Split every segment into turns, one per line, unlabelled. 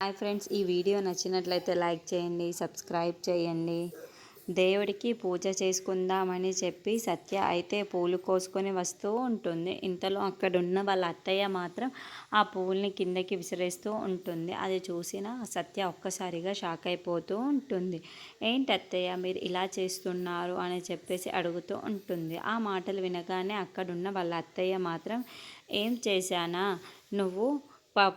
Hi friends, ఈ video నచ్చినట్లయితే like చేయండి, సబ్స్క్రైబ్ చేయండి. దేవుడికి పూజ చేసుకుందామని చెప్పి సత్య అయితే పూలు కోసుకొని వస్తూ ఉంటుంది. ఇంతలో అక్కడున్న వాళ్ళ అత్తయ్య మాత్రం ఆ పూల్ని కిందకి విసిరేస్తూ ఉంటుంది. అది చూసిన సత్య ఒక్కసారిగా షాక్ అయిపోతూ ఉంటుంది. ఏంటి అత్తయ్య మీరు ఇలా చేస్తున్నారు అని చెప్పేసి అడుగుతూ ఉంటుంది. ఆ మాటలు వినగానే అక్కడున్న వాళ్ళ అత్తయ్య మాత్రం ఏం చేశానా, నువ్వు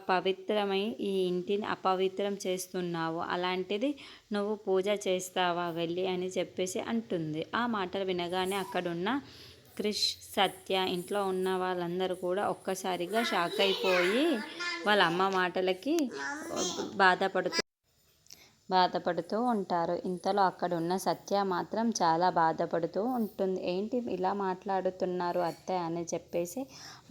పవిత్రమై ఈ ఇంటిని అపవిత్రం చేస్తున్నావు, అలాంటిది నువ్వు పూజ చేస్తావా వెళ్ళి అని చెప్పేసి అంటుంది. ఆ మాటలు వినగానే అక్కడున్న క్రిష్, సత్య, ఇంట్లో ఉన్న వాళ్ళందరూ కూడా ఒక్కసారిగా షాక్ అయిపోయి వాళ్ళ అమ్మ మాటలకి బాధపడుతూ ఉంటారు. ఇంతలో అక్కడున్న సత్య మాత్రం చాలా బాధపడుతూ ఉంటుంది. ఏంటి ఇలా మాట్లాడుతున్నారు అత్తయ్య అని చెప్పేసి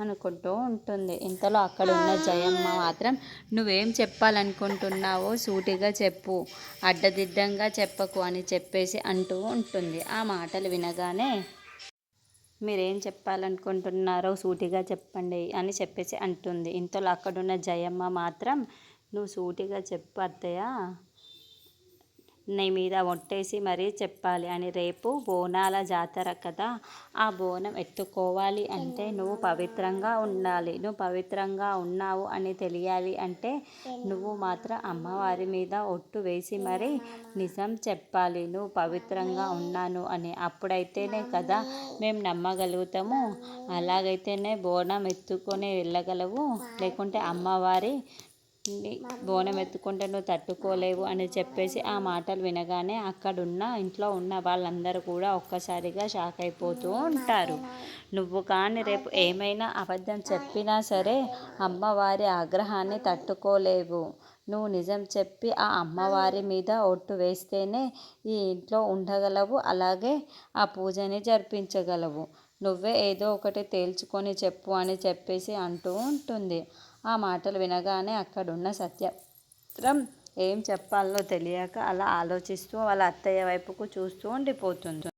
అనుకుంటూ ఉంటుంది. ఇంతలో అక్కడున్న జయమ్మ మాత్రం నువ్వేం చెప్పాలనుకుంటున్నావో సూటిగా చెప్పు, అడ్డదిడ్డంగా చెప్పకు అని చెప్పేసి అంటూ ఉంటుంది. ఆ మాటలు వినగానే మీరేం చెప్పాలనుకుంటున్నారో సూటిగా చెప్పండి అని చెప్పేసి అంటుంది. ఇంతలో అక్కడున్న జయమ్మ మాత్రం నువ్వు సూటిగా చెప్పు అత్తయ్య, నీ మీద ఒట్టేసి మరీ చెప్పాలి అని, రేపు బోనాల జాతర కదా, ఆ బోనం ఎత్తుకోవాలి అంటే నువ్వు పవిత్రంగా ఉండాలి. నువ్వు పవిత్రంగా ఉన్నావు అని తెలియాలి అంటే నువ్వు మాత్రం అమ్మవారి మీద ఒట్టు వేసి మరీ నిజం చెప్పాలి, నువ్వు పవిత్రంగా ఉన్నాను అని. అప్పుడైతేనే కదా మేము నమ్మగలుగుతాము. అలాగైతేనే బోనం ఎత్తుకొని వెళ్ళగలవు, లేకుంటే అమ్మవారి బోనం ఎత్తుకుంటే నువ్వు తట్టుకోలేవు అని చెప్పేసి ఆ మాటలు వినగానే అక్కడున్న ఇంట్లో ఉన్న వాళ్ళందరూ కూడా ఒక్కసారిగా షాక్ అయిపోతూ ఉంటారు. నువ్వు కానీ రేపు ఏమైనా అబద్ధం చెప్పినా సరే అమ్మవారి ఆగ్రహాన్ని తట్టుకోలేవు. నువ్వు నిజం చెప్పి ఆ అమ్మవారి మీద ఒట్టు వేస్తేనే ఈ ఇంట్లో ఉండగలవు, అలాగే ఆ పూజని జరిపించగలవు. నువ్వే ఏదో ఒకటి తేల్చుకొని చెప్పు అని చెప్పేసి అంటూ ఉంటుంది. ఆ మాటలు వినగానే అక్కడున్న సత్యం ఏం చెప్పాలో తెలియక అలా ఆలోచిస్తూ వాళ్ళ అత్తయ్య వైపుకు చూస్తూ ఉండిపోతుంది.